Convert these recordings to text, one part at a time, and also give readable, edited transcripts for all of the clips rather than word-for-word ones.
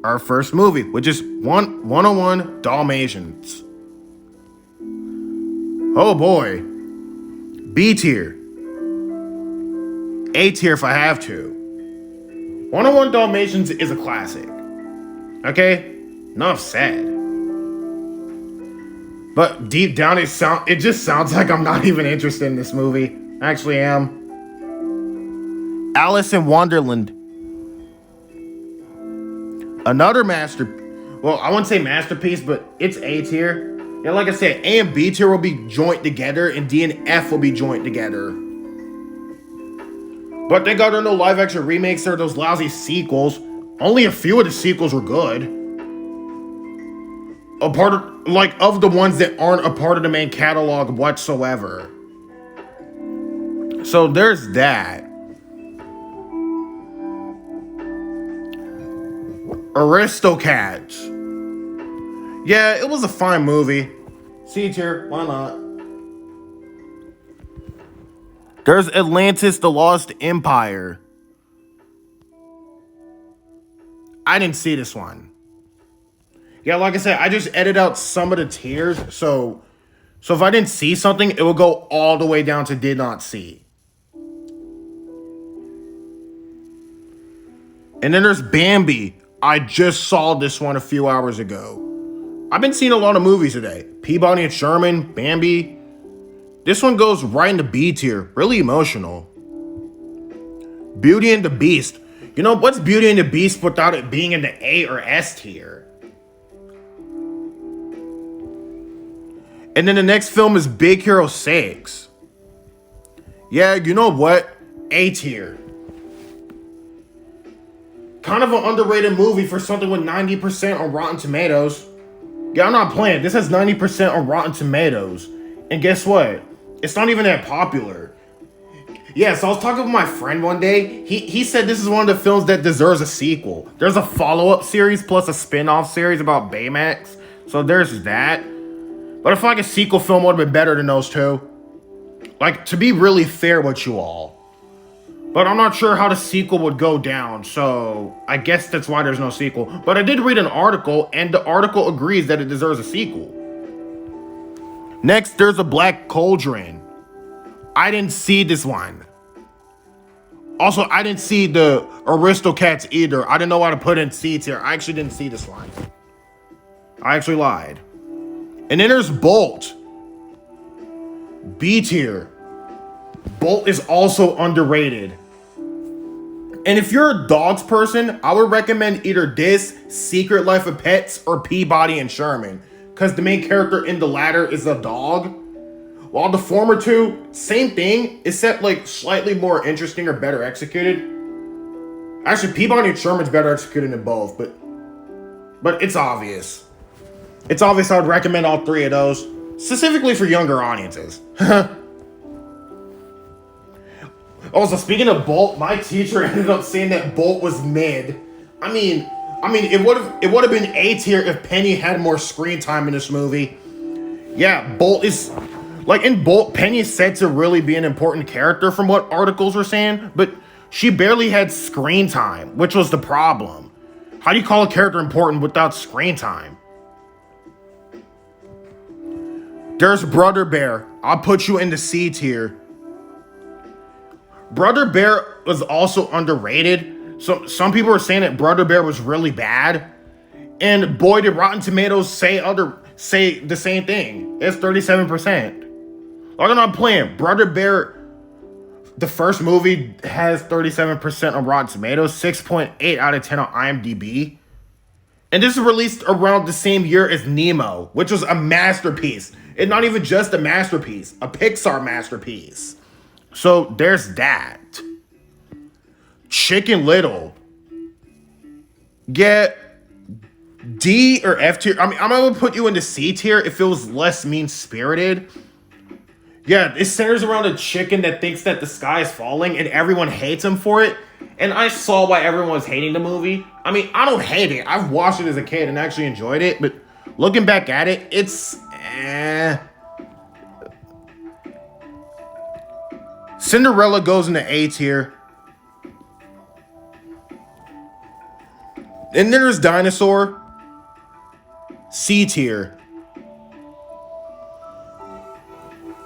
our first movie, which is 101 Dalmatians. Oh boy. B tier. A tier if I have to. 101 Dalmatians is a classic. Okay? Enough said. But deep down it just sounds like I'm not even interested in this movie. I actually am. Alice in Wonderland. Another well, I wouldn't say masterpiece, but it's A tier. Yeah, like I said, A and B tier will be joined together, and D and F will be joined together. But they got no live action remakes or those lousy sequels. Only a few of the sequels were good. Of the ones that aren't a part of the main catalog whatsoever. So there's that. Aristocats. Yeah, it was a fine movie. C tier, why not? There's Atlantis, the Lost Empire. I didn't see this one. Yeah, like I said, I just edited out some of the tiers, so if I didn't see something, it will go all the way down to did not see. And then there's Bambi. I just saw this one a few hours ago. I've been seeing a lot of movies today. Peabody and Sherman, Bambi. This one goes right into B tier. Really emotional. Beauty and the Beast. You know, what's Beauty and the Beast without it being in the A or S tier? And then the next film is Big Hero 6. Yeah, you know what? A tier. Kind of an underrated movie for something with 90% on Rotten Tomatoes. Yeah, I'm not playing. This has 90% on Rotten Tomatoes. And guess what? It's not even that popular. Yeah, so I was talking with my friend one day. He said this is one of the films that deserves a sequel. There's a follow-up series plus a spin-off series about Baymax. So there's that. But I feel like a sequel film would have been better than those two. Like, to be really fair with you all. But I'm not sure how the sequel would go down, so I guess that's why there's no sequel. But I did read an article, and the article agrees that it deserves a sequel. Next, there's a Black Cauldron. I didn't see this one. Also, I didn't see the Aristocats either. I didn't know how to put in C tier. I actually didn't see this one. I actually lied. And then there's Bolt. B tier. Bolt is also underrated. And if you're a dogs person, I would recommend either this, Secret Life of Pets, or Peabody and Sherman. Because the main character in the latter is a dog. While the former two, same thing, except like slightly more interesting or better executed. Actually, Peabody and Sherman's better executed than both, but it's obvious. It's obvious I would recommend all three of those, specifically for younger audiences. Also, speaking of Bolt, my teacher ended up saying that Bolt was mid. I mean, it would have been A tier if Penny had more screen time in this movie. Yeah, Bolt is like in Bolt, Penny is said to really be an important character from what articles were saying, but she barely had screen time, which was the problem. How do you call a character important without screen time? There's Brother Bear. I'll put you in the C tier. Brother Bear was also underrated. So some people were saying that Brother Bear was really bad. And boy, did Rotten Tomatoes say the same thing. It's 37%. Like, I'm not playing. Brother Bear, the first movie, has 37% on Rotten Tomatoes, 6.8 out of 10 on IMDb. And this is released around the same year as Nemo, which was a masterpiece. And not even just a masterpiece, a Pixar masterpiece. So there's that. Chicken Little. Get D or F tier. I mean, I'm gonna put you into C tier if it was less mean-spirited. Yeah, it centers around a chicken that thinks that the sky is falling and everyone hates him for it. And I saw why everyone was hating the movie. I mean, I don't hate it. I've watched it as a kid and actually enjoyed it. But looking back at it, it's Cinderella goes into A tier. And then there's Dinosaur, C tier.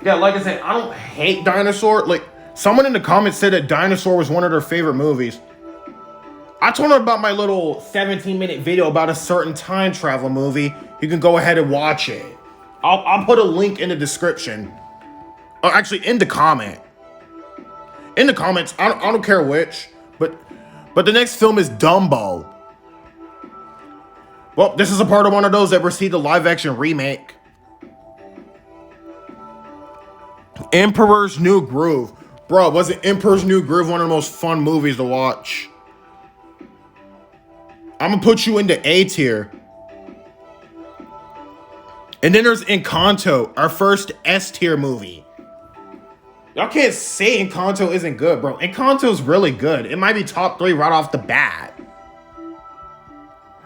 Yeah, like I said, I don't hate Dinosaur. Like, someone in the comments said that Dinosaur was one of their favorite movies. I told them about my little 17-minute video about a certain time travel movie. You can go ahead and watch it. I'll put a link in the description. Or actually, in the comment. In the comments, I don't care which. But the next film is Dumbo. Well, this is a part of one of those that received a live-action remake. Emperor's New Groove. Bro, wasn't Emperor's New Groove one of the most fun movies to watch? I'm gonna put you into A tier. And then there's Encanto, our first S tier movie. Y'all can't say Encanto isn't good, bro. Encanto's really good. It might be top 3 right off the bat.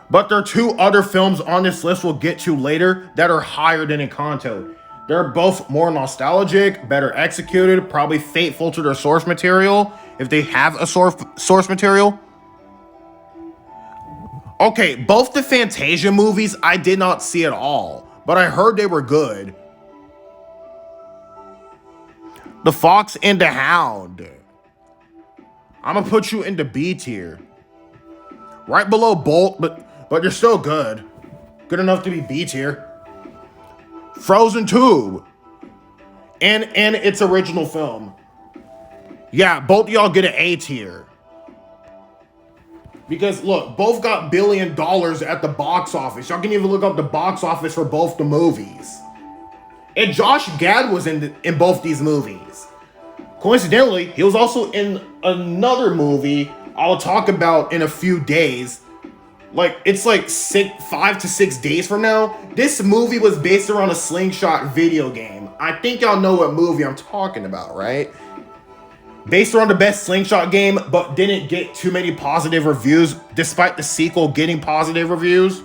But there are 2 other films on this list we'll get to later that are higher than Encanto. They're both more nostalgic, better executed, probably faithful to their source material, if they have a source material. Okay, both the Fantasia movies I did not see at all, but I heard they were good. The Fox and the Hound. I'm gonna put you into B tier. Right below Bolt, but you're still good. Good enough to be B tier. Frozen 2. And its original film. Yeah, both of y'all get an A tier. Because look, both got $1 billion at the box office. Y'all can even look up the box office for both the movies. And Josh Gad was in both these movies. Coincidentally, he was also in another movie I'll talk about in a few days. Like, it's like 5 to 6 days from now. This movie was based around a Slingshot video game. I think y'all know what movie I'm talking about, right? Based around the best Slingshot game, but didn't get too many positive reviews, despite the sequel getting positive reviews.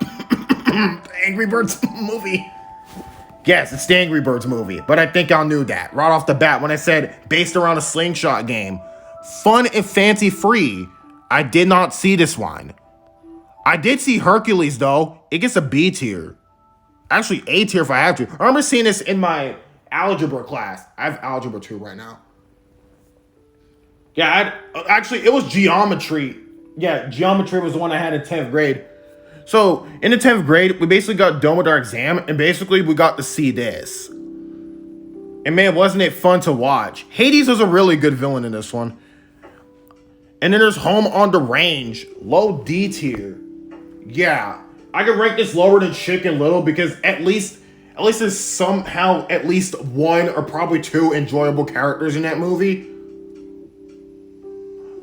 The Angry Birds movie. Yes, it's the Angry Birds movie, but I think y'all knew that right off the bat when I said based around a Slingshot game. Fun and fancy-free. I did not see this one. I did see Hercules, though. It gets a B tier. Actually, A tier if I have to. I remember seeing this in my algebra class. I have algebra 2 right now. Yeah, actually, it was geometry. Yeah, geometry was the one I had in 10th grade. So, in the 10th grade, we basically got done with our exam, and basically, we got to see this. And man, wasn't it fun to watch. Hades was a really good villain in this one. And then there's Home on the Range. Low D tier. Yeah, I could rank this lower than Chicken Little because at least there's somehow at least 1 or probably 2 enjoyable characters in that movie.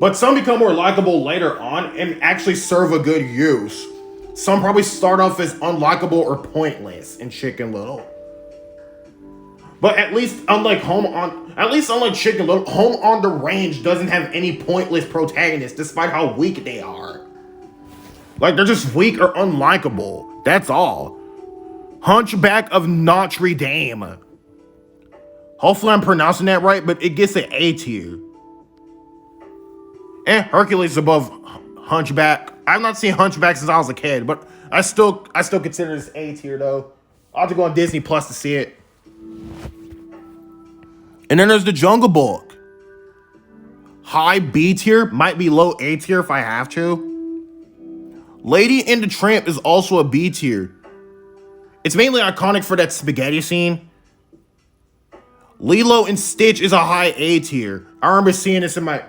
But some become more likable later on and actually serve a good use. Some probably start off as unlikable or pointless in Chicken Little. But at least unlike Chicken Little, Home on the Range doesn't have any pointless protagonists despite how weak they are. Like, they're just weak or unlikable. That's all. Hunchback of Notre Dame. Hopefully I'm pronouncing that right, but it gets an A tier. Hercules is above Hunchback. I've not seen Hunchback since I was a kid, but I still consider this A tier though. I'll have to go on Disney Plus to see it. And then there's The Jungle Book. High B tier, might be low A tier if I have to. Lady and the Tramp is also a B tier. It's mainly iconic for that spaghetti scene. Lilo and Stitch is a high A tier. I remember seeing this in my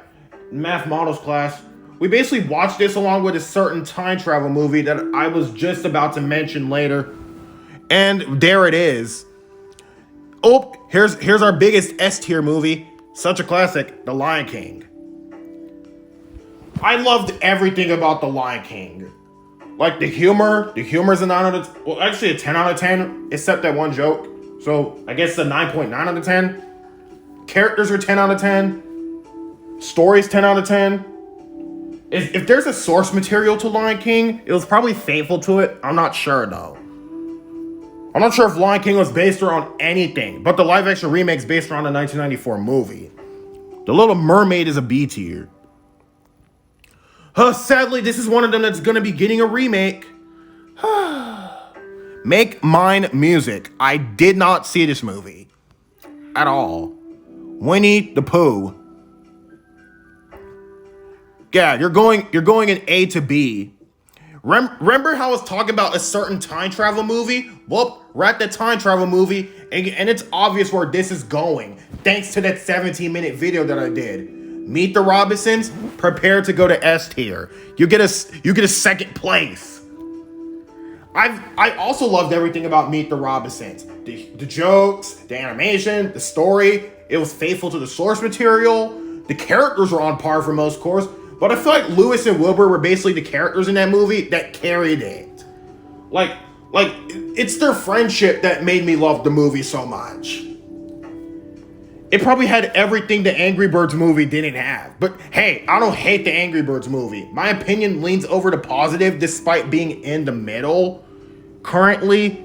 math models class. We basically watched this along with a certain time travel movie that I was just about to mention later. And there it is. Oh, here's our biggest S tier movie. Such a classic, The Lion King. I loved everything about The Lion King. Like the humor's a 9 out of, well, actually a 10 out of 10, except that one joke. So I guess a 9.9 out of 10. Characters are 10 out of 10. Stories 10 out of 10. If there's a source material to Lion King, it was probably faithful to it. I'm not sure though. I'm not sure if Lion King was based around anything, but the live action remake's based around the 1994 movie. The Little Mermaid is a B tier. Sadly, this is one of them that's gonna be getting a remake. Make Mine Music. I did not see this movie at all. Winnie the Pooh. Yeah, you're going in A to B. Remember how I was talking about a certain time travel movie? Well, we're at the time travel movie, and it's obvious where this is going, thanks to that 17-minute video that I did. Meet the Robinsons, prepare to go to S tier. You get a second place. I also loved everything about Meet the Robinsons. The jokes, the animation, the story. It was faithful to the source material. The characters were on par for most course. But I feel like Lewis and Wilbur were basically the characters in that movie that carried it. Like it's their friendship that made me love the movie so much. It probably had everything the Angry Birds movie didn't have. But hey, I don't hate the Angry Birds movie. My opinion leans over to positive despite being in the middle currently.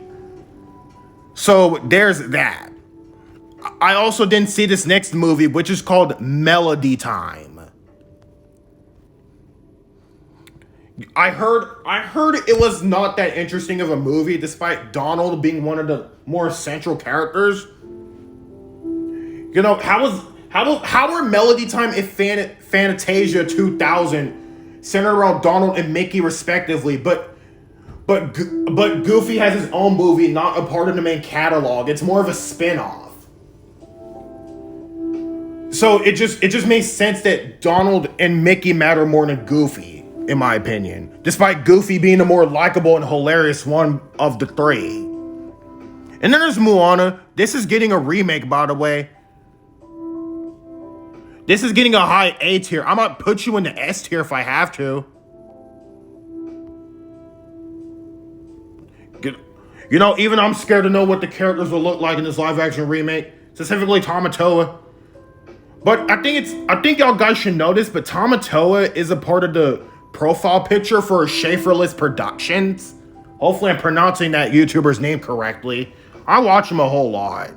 So there's that. I also didn't see this next movie, which is called Melody Time. I heard it was not that interesting of a movie, despite Donald being one of the more central characters. You know, how were Melody Time and Fantasia 2000 centered around Donald and Mickey respectively, but Goofy has his own movie, not a part of the main catalog. It's more of a spin-off. So it just makes sense that Donald and Mickey matter more than Goofy, in my opinion, despite Goofy being the more likable and hilarious one of the three. And then there's Moana. This is getting a remake, by the way. This is getting a high A tier. I might put you in the S tier if I have to. You know, even I'm scared to know what the characters will look like in this live action remake, specifically Tamatoa. But I think y'all guys should know this, but Tamatoa is a part of the profile picture for Schaeferless Productions. Hopefully I'm pronouncing that YouTuber's name correctly. I watch him a whole lot.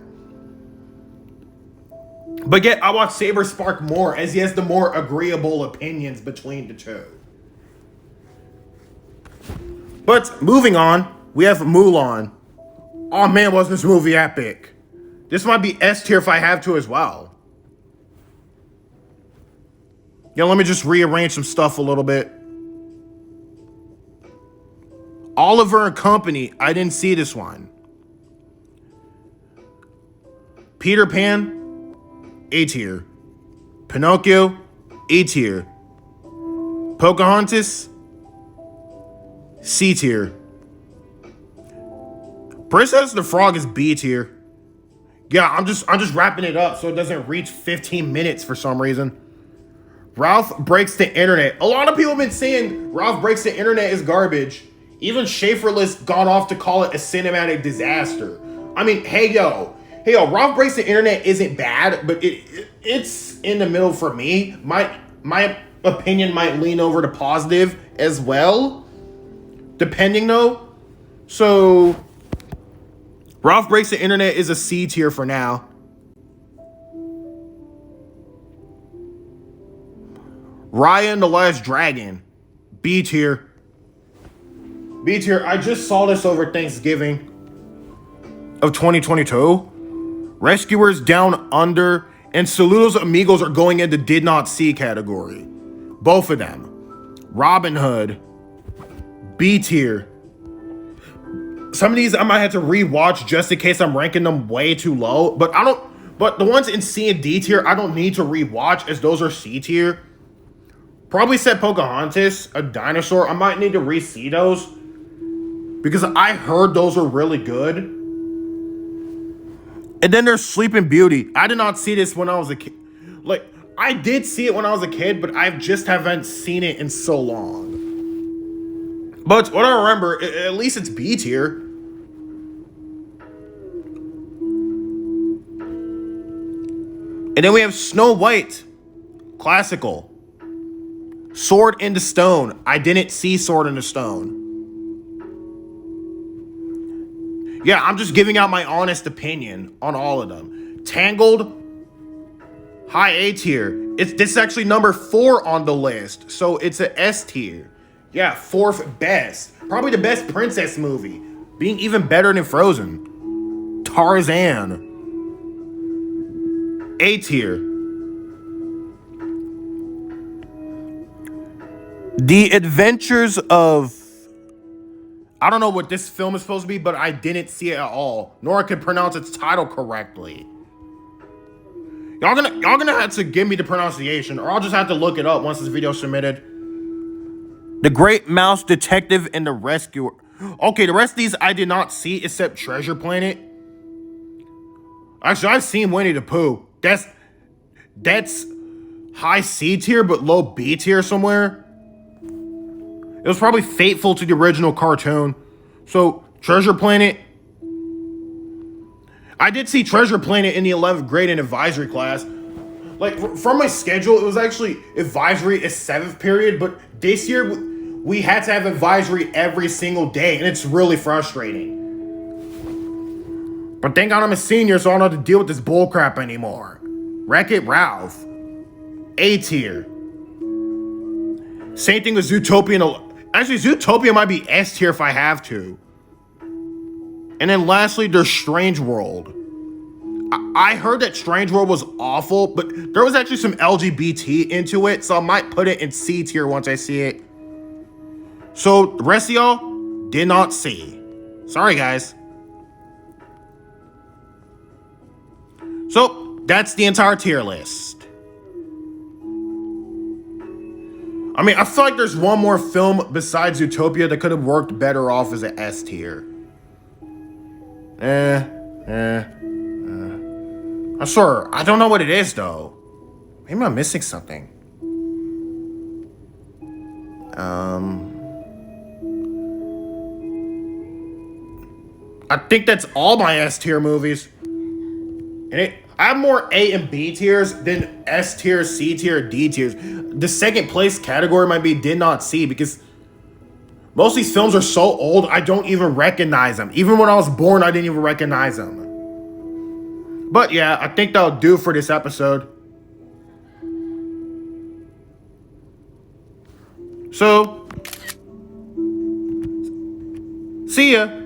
But yet I watch Saber Spark more, as he has the more agreeable opinions between the two. But moving on, we have Mulan. Oh man, was this movie epic. This might be S tier if I have to as well. Yeah, let me just rearrange some stuff a little bit. Oliver and Company, I didn't see this one. Peter Pan, A tier. Pinocchio, A tier. Pocahontas, C tier. Princess the Frog is B tier. Yeah, I'm just wrapping it up so it doesn't reach 15 minutes for some reason. Ralph Breaks the Internet. A lot of people have been saying Ralph Breaks the Internet is garbage. Even Schaeferless gone off to call it a cinematic disaster. I mean, hey yo, Ralph Breaks the Internet isn't bad, but it's in the middle for me. My opinion might lean over to positive as well, depending though. So Ralph Breaks the Internet is a C tier for now. Raya and the Last Dragon, B tier. B tier. I just saw this over Thanksgiving of 2022. Rescuers Down Under and Saludos Amigos are going into did not see category. Both of them. Robin Hood, B tier. Some of these I might have to rewatch just in case I'm ranking them way too low. But the ones in C and D tier, I don't need to rewatch, as those are C tier. Probably said Pocahontas, a dinosaur. I might need to re-see those, because I heard those are really good. And then there's Sleeping Beauty. I did not see this when I was a kid. Like, I did see it when I was a kid, but I just haven't seen it in so long. But what I remember, at least it's B tier. And then we have Snow White, classical. Sword in the Stone. I didn't see Sword in the Stone. Yeah, I'm just giving out my honest opinion on all of them. Tangled, high A tier. This is actually number 4 on the list, so it's an S tier. Yeah, 4th best. Probably the best princess movie, being even better than Frozen. Tarzan. A tier. The Adventures of... I don't know what this film is supposed to be, but I didn't see it at all, nor I could pronounce its title correctly. Y'all gonna have to give me the pronunciation, or I'll just have to look it up once this video's submitted. The Great Mouse Detective and the Rescuer. Okay, the rest of these I did not see except Treasure Planet. Actually, I've seen Winnie the Pooh. That's high C tier, but low B tier somewhere. It was probably faithful to the original cartoon. So, Treasure Planet. I did see Treasure Planet in the 11th grade in advisory class. Like, from my schedule, it was actually advisory a 7th period, but this year, we had to have advisory every single day, and it's really frustrating. But thank God I'm a senior, so I don't have to deal with this bullcrap anymore. Wreck-It Ralph. A tier. Same thing with Zootopia. Actually, Zootopia might be S tier if I have to. And then lastly, there's Strange World. I heard that Strange World was awful, but there was actually some LGBT into it, so I might put it in C tier once I see it. So, the rest of y'all did not see. Sorry, guys. So, that's the entire tier list. I mean, I feel like there's one more film besides Zootopia that could have worked better off as an S tier. I'm sure. I don't know what it is, though. Maybe I'm missing something. I think that's all my S tier movies. And I have more A and B tiers than S tier, C tier, D tiers. The second place category might be did not see, because most of these films are so old, I don't even recognize them. Even when I was born, I didn't even recognize them. But yeah, I think that'll do for this episode. So, see ya.